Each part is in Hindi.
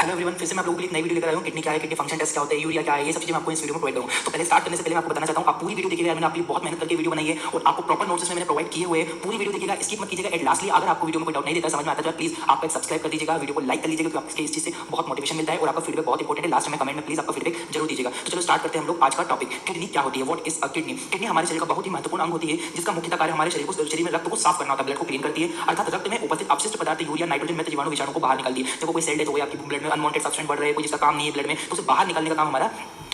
हेलो एवरीवन, फिर से मैं आप लोगों के लिए एक नई वीडियो लेकर आया हूँ। किडनी क्या है, किडनी फंक्शन टेस्ट क्या होता है, यूरिया क्या है, ये सब चीजें मैं आपको इस वीडियो में प्रोवाइड करूँ। तो पहले स्टार्ट करने से पहले मैं आपको बताना चाहता हूँ, आप पूरी वीडियो देखिएगा। मैंने आपके लिए बहुत मेहनत करके वीडियो बनाई है और आपको प्रॉपर नोट्स मैंने प्रोवाइड किए हुए हैं। पूरी वीडियो देखिएगा, स्किप मत कीजिएगा। एट लास्टली अगर आपको वीडियो में कोई डाउट नहीं देता, समझ में आता है, प्लीज आप एक सब्सक्राइब कर दीजिएगा, वीडियो को लाइक कर लीजिएगा, क्योंकि आपके इस चीज से बहुत मोटिवेशन मिलता है और आपका फीडबैक बहुत इंपॉर्टेंट है। लास्ट में कमेंट में प्लीज आपका फीडबैक जरूर दीजिएगा। तो चलो स्टार्ट करते हैं हम लोग आज का टॉपिक। किडनी क्या होती है, what is a kidney. Kidney हमारे शरीर का बहुत ही महत्वपूर्ण अंग होती है, जिसका मुख्य कार्य हमारे शरीर में रक्त को साफ करना होता है, ब्लड को क्लीन करती है, अर्थात रक्त में उपस्थित अपशिष्ट पदार्थ यूरिया, नाइट्रोजन में जीवाणु विषाणु को बाहर निकालती है। जब कोई सेल डेथ हो गया, आपकी ब्लड में अनवांटेड सब्सटेंस बढ़ रहे हैं, कोई जिसका काम नहीं है ब्लड में, तो उसे बाहर निकालने का काम हमारा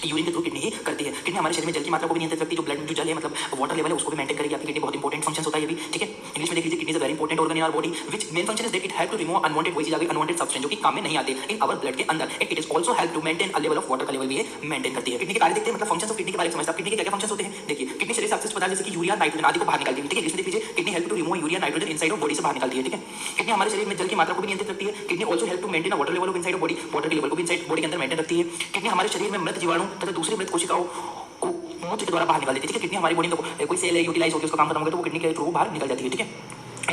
यूरिन के थ्रू किडनी ही करती है। किडनी हमारे शरीर में जल की मात्रा को भी नियंत्रित रखती है, जो ब्लड में जो जल है मतलब वाटर लेवल है उसको भी मेंटेन करेगी। आपकी किडनी बहुत इंपॉर्टेंट फंक्शन होता है ये भी, ठीक है। इंग्लिश में देख लीजिए, kidney is a very important organ in our body which main function is that it help to remove unwanted वही चीज आ गई अनवांटेड सब्सटेंस जो कि काम में नहीं आते इन आवर ब्लड के अंदर। It is also help to maintain a level of water का लेवल भी मेंटेन करती है। किडनी के कार्य देखते हैं, मतलब फंक्शंस ऑफ किडनी के बारे में समझते हैं। किडनी के क्या क्या फंक्शंस होते हैं देखिए। किडनी शरीर से अपशिष्ट पदार्थ जैसे कि यूरिया, नाइट्रोजन आदि को बाहर निकालती है, ठीक है। इसमें देख लीजिए, kidney help to remove urea, nitrogen inside of body से बाहर निकालती है, ठीक है। किडनी हमारे शरीर में जल की मात्रा को भी नियंत्रित रखती है। Kidney also help to maintain a water level of inside of body, water के लेवल को भी इनसाइड बॉडी के अंदर मेंटेन रखती है। किडनी हमारे शरीर में मृत जीवाणु तथा दूसरी मृत कोशिकाओं को मूत्र के द्वारा बाहर निकाल देती है, ठीक है। किडनी हमारी बॉडी में कोई सेल है यूटिलाइज होकर उसका काम खत्म हो गया तो वो किडनी के थ्रू बाहर निकल जाती है, ठीक है,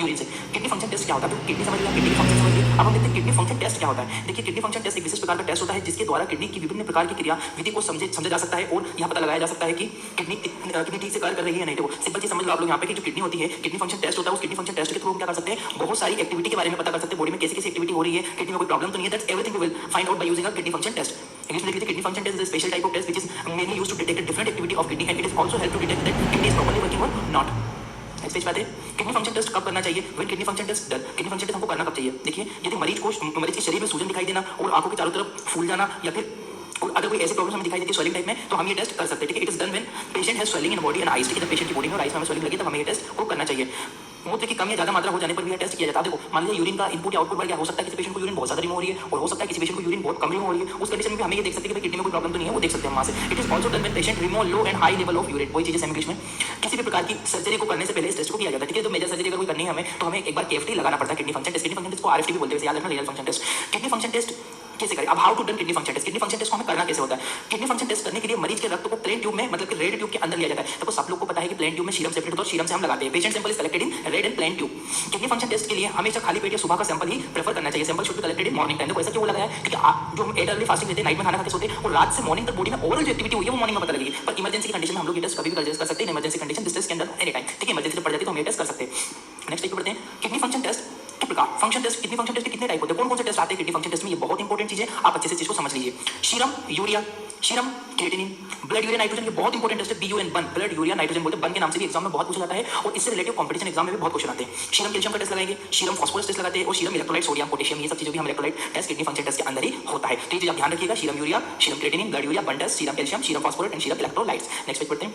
यूरिन से। किडनी फंक्शन टेस्ट क्या होता है, तो किडनी समझ लिया, किडनी फंक्शन समझ लिया। अब हम देखते हैं किडनी फंक्शन टेस्ट क्या होता है। देखिए, किडनी फंक्शन टेस्ट एक विशेष प्रकार का टेस्ट होता है जिसके द्वारा किडनी की विभिन्न प्रकार की क्रिया विधि को समझा जा सकता है और यह पता लगाया जा सकता है कि किडनी ठीक से कार्य कर रही है नहीं। तो सिंपल चीज समझ लो आप लोग यहाँ पे कि जो किडनी होती है, किडनी फंक्शन टेस्ट होता है, उस किडनी फंक्शन टेस्ट के थ्रू हम क्या कर सकते हैं, बहुत सारी एक्टिविटी के बारे में पता कर सकते हैं। बॉडी में कैसी कैसी एक्टिविटी हो रही है, किडनी में कोई प्रॉब्लम तो नहीं है, that's everything we will find out by using a kidney function test. English में देखिए, kidney function test is a special type of test which is mainly used to detect different activity of kidney and it is also help to detect that kidney is properly working और नॉट। नेक्स्ट पेज पे आते हैं। किडनी फंक्शन टेस्ट कब करना चाहिए, when kidney function test done. Kidney function test हमको करना कब चाहिए, देखिए, यदि मरीज के शरीर में सूजन दिखाई देना और आंखों के चारों तरफ फूल जाना या फिर और अगर कोई ऐसी प्रॉब्लम हमें दिखाई देती है स्वेलिंग टाइप में, तो हम ये टेस्ट कर सकते हैं, ठीक है। It is done when patient has swelling in body and eyes, ठीक है। जब पेशेंट की बॉडी में और आईज में हमें स्वेलिंग लगी तब हमें ये टेस्ट को करना चाहिए। मूत्र की कम या ज्यादा मात्रा हो जाने पर भी यह टेस्ट किया जाता है। देखो, मान लीजिए यूरिन का इनपुट या आउटपुट बढ़ गया, हो सकता है किसी पेशेंट को यूरिन बहुत ज्यादा रिमूव हो रही है और हो सकता है किसी पेशेंट को यूरिन बहुत कम रिमूव हो रही है। उस कंडीशन में भी हमें ये देख सकते हैं कि किडनी में कोई प्रॉब्लम तो नहीं है, वो देख सकते हैं वहां से। It is also done when patient remove low and high level of urine, वही चीजें सेम इंग्लिश में। किसी भी प्रकार की सर्जरी को करने से पहले इस टेस्ट को किया जाता है, ठीक है। तो मेजर सर्जरी अगर कोई करनी है हमें, तो हमें एक बार केएफटी लगाना पड़ता है, kidney function test. Kidney function test को आरएफटी भी बोलते हैं, याद रखना, real function test. Kidney function test कैसे करें, अब how to done kidney function test. Kidney function test को हमें करना कैसे होता है। किडनी फंक्शन टेस्ट करने के लिए मरीज के रक्त को प्लेन ट्यूब में, मतलब कि रेड ट्यूब के अंदर लिया जाता है। तो सब लोग को पता है कि प्लेन ट्यूब में सीरम सेपरेट होता है और सीरम से हम लगाते हैं। Patient sample is collected in red and plain tube. Kidney function test के लिए हमेशा खाली पेट या सुबह का सैंपल ही प्रेफर करना चाहिए। Sample should be collected in morning time. तो ऐसा क्यों लगाया है, क्योंकि जो हम 8 अर्ली फास्टिंग लेते हैं, नाइट में खाना खाते सोते हैं और रात से मॉर्निंग तक बॉडी में ओवरऑल जो एक्टिविटी हुई है वो मॉर्निंग में पता लगेगी। पर इमरजेंसी की कंडीशन में हम लोग ये टेस्ट कभी भी कर सकते हैं। Emergency condition this test can done any time, ठीक है। इमरजेंसी पड़ जाती है तो हम ये टेस्ट कर सकते हैं। नेक्स्ट एक पढ़ते हैं, किडनी फंक्शन टेस्ट के प्रकार। Function test, kidney function test के कितने टाइप होते हैं, कौन कौन से टेस्ट आते हैं किडनी फंक्शन टेस्ट में, ये बहुत इंपॉर्टेंट चीज है, आप अच्छे से चीज को समझ लीजिए। Serum urea, serum creatinine, blood urea nitrogen, ये बहुत इंपॉर्टेंट टेस्ट है। BUN, बन, ब्लड यूरिया नाइट्रोजन बोलते हैं। बन के नाम से भी एग्जाम में बहुत पूछा जाता है और इससे रिलेटेड कॉम्पिटिशन एग्जाम में भी बहुत क्वेश्चन आते हैं। सीरम कैल्शियम का टेस्ट लगाएंगे, सीरम फास्फोरस टेस्ट लगाते हैं और सीरम इलेक्ट्रोलाइट, सोडियम, पोटेशियम, ये सब चीजें भी हम electrolyte test kidney function test के अंदर ही होता है। तो ये चीज आप ध्यान रखिएगा, serum urea, serum creatinine, blood urea, BUN test, serum calcium, serum phosphorus and serum electrolytes. Next page पढ़ते हैं,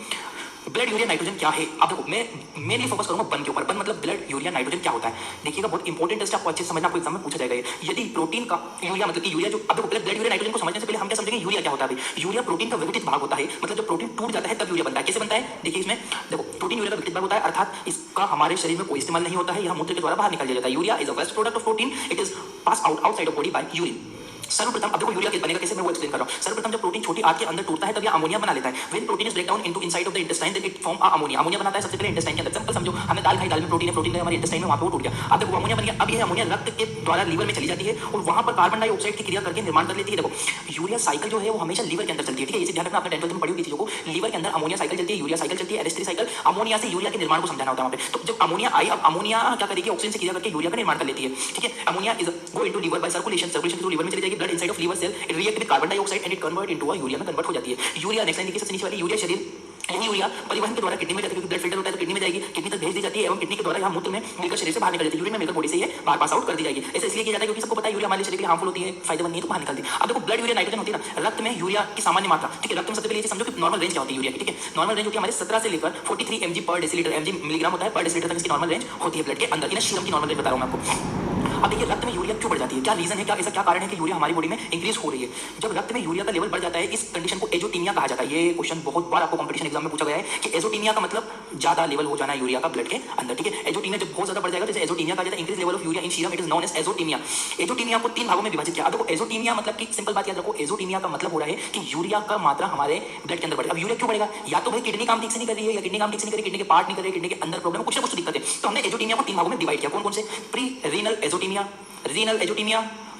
ब्लड यूरिया नाइट्रोजन क्या है। अब देखो, मैं मेनली फोकस करूंगा बन के ऊपर। बन मतलब ब्लड यूरिया नाइट्रोजन क्या होता है, देखिएगा, बहुत इंपॉर्टेंट टेस्ट, आपको अच्छे से समझना, आपको एग्जाम में पूछा जाएगा। यदि प्रोटीन का यूरिया मतलब कि यूरिया जो, अब देखो, ब्लड यूरिया नाइट्रोजन को समझने से पहले हम क्या समझेंगे, यूरिया क्या होता है। यूरिया प्रोटीन का विघटित भाग होता है, मतलब जब प्रोटीन टूट जाता है तब यूरिया बनता है। कैसे बनता है, देखिए इसमें देखो, प्रोटीन यूरिया का विघटित भाग होता है, अर्थात इसका हमारे शरीर में कोई इस्तेमाल नहीं होता है, यह मूत्र के द्वारा बाहर निकाल दिया जाता है। Urea is a waste product of protein, it is pass out outside of body by urine. सर्वप्रथम, अब देखो यूरिया कैसे बनेगा, कैसे मैं वो एक्सप्लेन कर रहा हूं। सर्वप्रथम जब प्रोटीन छोटी आंत के अंदर टूटता है तब यह अमोनिया बना लेता है। When protein is break down into inside of the intestine then it form ammonia. Ammonia बनाता है सबसे पहले इंटेस्टाइन के अंदर। सिंपल समझो, हमने दाल खाई, दाल में प्रोटीन है, प्रोटीन हमारे इंटेस्टाइन में वहां पे वो टूट गया। अब देखो अमोनिया बन गया। अब यह अमोनिया रक्त के द्वारा लीवर में चली जाती है और वहां पर कार्बन डाइऑक्साइड की क्रिया करके निर्माण कर लेती है। देखो, यूरिया साइकिल जो है वो हमेशा लीवर के अंदर चलती है, ठीक है। इसे ध्यान रखना, आपने 10th में पढ़ी हुई चीजों को। लीवर के अंदर अमोनिया साइकिल चलती है, यूरिया साइकिल चलती है, एरिस्ट्री साइकिल। अमोनिया से यूरिया के निर्माण को समझाना होता है वहां पे। तो जब अमोनिया आई, अब अमोनिया क्या करेगी, ऑक्सीजन से क्रिया करके यूरिया का निर्माण कर लेती है, ठीक है। Ammonia is go into liver by circulation, circulation through liver में चली जाएगी। Blood inside of liver cell, it react with carbon dioxide and it convert into a urea में कन्वर्ट हो जाती है। यूरिया, नेक्स्ट लाइन देखिए, सबसे नीचे वाली, यूरिया शरीर, यही यूरिया परिवहन के द्वारा किडनी में जाती है, क्योंकि ब्लड फिल्टर होता है तो किडनी में जाएगी, किडनी तक भेज दी जाती है एवं किडनी के द्वारा यहाँ मूत्र में मिलकर शरीर से बाहर निकल जाती है। यूरिन में मिलकर बॉडी से ये बाहर पास आउट कर दी जाएगी। ऐसे इसलिए किया जाता है क्योंकि सबको पता है यूरिया हमारे शरीर के लिए हार्मफुल होती है, फायदेमंद नहीं है, तो बाहर निकल दी। अब देखो, ब्लड यूरिया नाइट्रोजन होती है ना, रक्त में यूरिया की सामान्य मात्रा, ठीक है। रक्त में सबसे पहले ये समझो कि नॉर्मल रेंज क्या होती है यूरिया की, ठीक है। नॉर्मल रेंज होती है हमारे 17 से लेकर 43 mg पर डेसीलीटर, mg मिलीग्राम होता है पर डेसीलीटर तक इसकी नॉर्मल रेंज होती है ब्लड के अंदर। सीरम की नॉर्मल रेंज बता रहा हूं मैं आपको। अब देखिए, रक्त में यूरिया क्यों बढ़ जाती है, क्या रीजन है, क्या ऐसा क्या कारण है कि यूरिया हमारी बॉडी में इंक्रीज हो रही है। जब रक्त में यूरिया का लेवल बढ़ जाता है, इस कंडीशन को एजोटीमिया कहा जाता है। ये क्वेश्चन बहुत बार आपको कंपटीशन एग्जाम में पूछा गया है कि एजोटीमिया का मतलब ज्यादा लेवल हो जाना है यूरिया का ब्लड के अंदर, ठीक है। एजोटीमिया जब बहुत ज्यादा बढ़ जाएगा तो एजोटीमिया कहा जाता है। Increase level of urea in serum, it is known as azotemia. Azotemia को 3 भागों में विभाजित किया। अब देखो, एजोटीमिया मतलब कि सिंपल बात याद रखो, एजोटीमिया का मतलब हो रहा है कि यूरिया का मात्रा हमारे ब्लड के अंदर बढ़ेगा। अब यूरिया क्यों बढ़ेगा, या तो भाई किडनी काम ठीक से नहीं कर रही है, या किडनी काम ठीक से नहीं कर रही, किडनी के पार्ट नहीं कर रहे, किडनी के अंदर प्रॉब्लम, कुछ ना कुछ दिक्कत है। तो हमने एजोटीमिया को 3 भागों में डिवाइड किया। कौन कौन से, pre renal azotaemia, renal azotaemia,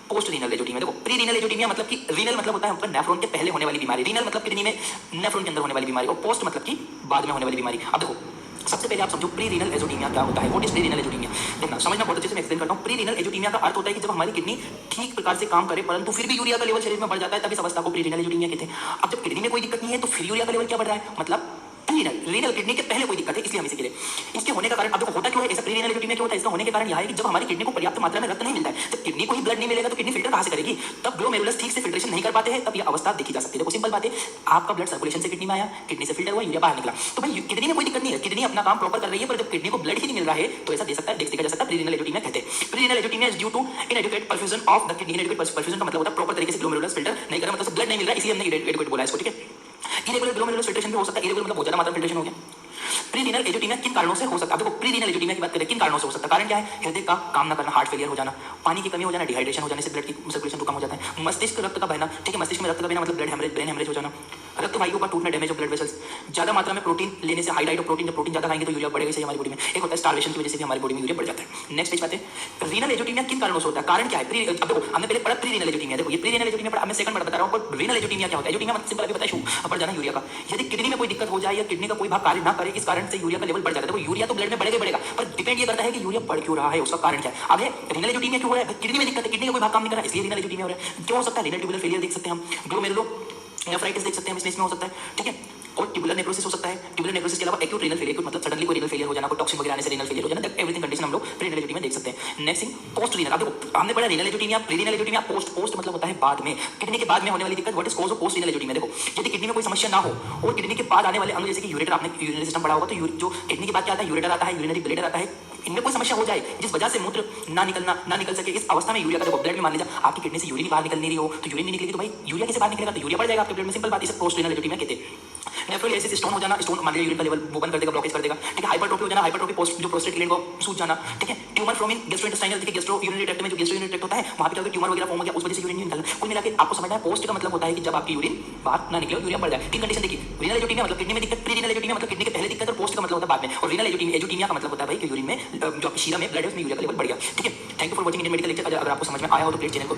post renal azotaemia. देखो प्री रीनल एजोटीमिया मतलब कि रीनल मतलब होता है आपका नेफ्रॉन के पहले होने वाली बीमारी, रीनल मतलब किडनी में नेफ्रॉन के अंदर होने वाली बीमारी, और पोस्ट मतलब कि बाद में होने वाली बीमारी। अब देखो सबसे पहले आप समझो प्री रीनल एजोटीमिया क्या होता है। What is pre renal azotaemia? देखना समझना बहुत अच्छे से मैं एक्सप्लेन करता हूँ। प्री रीनल एजोटीमिया का अर्थ होता है कि जब हमारी किडनी ठीक प्रकार से काम करे परंतु फिर भी यूरिया का लेवल शरीर में बढ़ जाता है, तब इस अवस्था को प्री रीनल एजोटीमिया कहते हैं। अब जब किडनी में कोई दिक्कत नहीं है तो फिर यूरिया का लेवल क्या बढ़ रहा है, मतलब रीनल रीनल किडनी के पहले कोई दिक्कत है, इसलिए हम इसे कह रहे हैं। इसके होने का कारण अब देखो होता क्यों है ऐसा प्री रीनल एजोटीमिया क्यों होता है? इसका होने के कारण यह है कि जब हमारी किडनी को पर्याप्त मात्रा में रक्त नहीं मिलता है, जब किडनी को ही ब्लड नहीं मिलेगा तो किडनी फिल्टर कहां से करेगी? तब ग्लोमेरुलस ठीक से फिल्ट्रेशन नहीं कर पाते हैं, तब यह अवस्था देखी जा सकती है। देखो सिंपल बात है, आपका ब्लड सर्कुलेशन से किडनी में आया, किडनी से फिल्टर हुआ, यूरिया बाहर निकला, तो भाई किडनी में कोई दिक्कत नहीं है, किडनी अपना काम प्रॉपर कर रही है, पर जब किडनी को ब्लड ही नहीं मिल रहा है तो ऐसा देखा जा सकता है प्री रीनल एजोटीमिया कहते हैं। Pre renal azotemia is due to inadequate perfusion of the kidney. Inadequate perfusion का मतलब होता है प्रॉपर तरीके से ग्लोमेरुलस फिल्टर नहीं कर रहा, मतलब ब्लड नहीं मिल रहा है, इसलिए हमने इनएडिक्वेट बोला इसको, ठीक है। इरेगुलर ग्लोमेरुलस फिल्ट्रेशन भी हो सकता है, इरेगुलर मतलब बहुत ज्यादा मात्रा में फिल्ट्रेशन हो गया। प्री रीनल एजोटीमिया किन कारणों से हो सकता है? देखो प्री रीनल एजोटीमिया की बात करें किन कारणों से हो सकता है, कारण क्या है? हृदय का काम न करना, हार्ट फेलियर हो जाना, पानी की कमी हो जाना, डिहाइड्रेशन हो जाने से ब्लड की सर्कुलेशन तो कम हो जाता है, मस्तिष्क रक्त का बहना, ठीक है, मस्तिष्क में रक्त का बहना मतलब ब्लड हेमरेज, ब्रेन हेमरेज हो जाना, रक्त वाहियों का टूटना, डैमेज ऑफ ब्लड वेसल्स, ज्यादा मात्रा में प्रोटीन लेने से, हाई डाइट ऑफ प्रोटीन, जब प्रोटीन ज्यादा खाएंगे तो यूरिया बढ़ेगा, इससे हमारी बॉडी में एक होता है स्टार्वेशन की वजह से भी हमारी बॉडी में यूरिया बढ़ जाता है। नेक्स्ट पेज बात है रीनल एजोटीमिया किन कारणों से होता है, कारण क्या है? अब देखो हमने पहले पढ़ा प्री रीनल एजोटीमिया, देखो ये प्री रीनल एजोटीमिया पढ़ा, मैं सेकंड बता रहा हूं, रीनल एजोटीमिया क्या होता है? एजोटीमिया मतलब सिंपल अभी बताया शू बढ़ जाना यूरिया का। यदि किडनी में कोई दिक्कत हो जाए या किडनी का कोई भाग कार्य ना करे, इस कारण से यूरिया का लेवल बढ़ जाता है। देखो यूरिया तो ब्लड में बढ़ेगा बढ़ेगा, पर डिपेंड ये करता है कि यूरिया बढ़ क्यों रहा है, उसका कारण क्या है। अब है रीनल एजोटीमिया क्यों हो रहा है? किडनी में दिक्कत है, किडनी का कोई भाग काम नहीं कर रहा है, इसलिए रीनल एजोटीमिया हो रहा है। क्यों हो सकता है? रीनल ट्यूबुलर फेलियर देख सकते हैं हम, ग्लोमेरुलोनेफ्राइटिस देख सकते हैं, इसमें हो सकता है, ठीक है, और ट्यूबुलर नेक्रोसिस हो सकता है। ट्यूबुलर नेक्रोसिस के अलावा एक्यूट रीनल फेलियर, मतलब सडनली कोई रीनल फेलियर हो जाना, कोई टॉक्सिन वगैरह आने से रीनल फेलियर हो जाना, एवरीथिंग कंडीशन हम लोग प्री रीनल एजोटीमिया देख सकते हैं। Next thing post renal. अब देखो हमने पढ़ा renal azotaemia, pre renal azotaemia, post मतलब होता है बाद में, किडनी के बाद में होने वाली दिक्कत। What is cause of post renal azotaemia? देखो यदि किडनी में कोई समस्या ना हो और किडनी के बाद आने वाले अंग जैसे कि यूरेटर, आपने यूरिनरी सिस्टम पढ़ा होगा, तो जो किडनी के बाद क्या आता है? यूरेटर आता है, यूरिनरी ब्लैडर आता है, इनमें कोई समस्या हो जाए जिस वजह से मूत्र ना निकल सके, इस अवस्था में यूरिया का देखो ब्लड में मान लीजिए आपकी किडनी से यूरिन बाहर निकल नहीं रही हो, तो यूरिन नहीं निकलेगी तो भाई यूरिया कैसे बाहर निकलेगा? तो यूरिया बढ़ जाएगा आपके ब्लड में, सिंपल बात, इसे पोस्ट रीनल एजोटीमिया कहते हैं। नेफ्रोलिसिस स्टोन हो जाना, स्टोन मान लीजिए यूरिन का लेवल वो बंद कर देगा, ब्लॉकेज कर देगा, ठीक है। हाइपरट्रोफी हो जाना, हाइपरट्रोफी पोस्ट जो प्रोस्टेट ग्लैंड को सूज जाना, ठीक है। ट्यूमर फ्रॉमिंग गैस्ट्रोइंटेस्टाइनल, ठीक है, गैस्ट्रो यूरिनरी ट्रैक्ट में जो गैस्ट्रो यूरिनरी ट्रैक्ट होता है वहां पे क्या होता है? ट्यूमर वगैरह फॉर्म हो गया, उस वजह से यूरिन नहीं निकलना। कुल मिला के आपको समझना है पोस्ट का मतलब होता है कि जब आपकी यूरिन बाहर ना निकले, यूरिया बढ़ जाए। तीन कंडीशन देखिए, रीनल एजोटीमिया मतलब किडनी में दिक्कत, प्री रीनल एजोटीमिया मतलब किडनी के पहले दिक्कत, और पोस्ट का मतलब होता है बाद में, और रीनल एजोटीमिया का मतलब होता है भाई कि यूरिन में जो आपकी शीरा में ब्लड है उसमें यूरिया का लेवल बढ़ गया, ठीक है। Thank you for watching Indian medical lecture. अगर आपको समझ में आया हो तो प्लीज चैनल को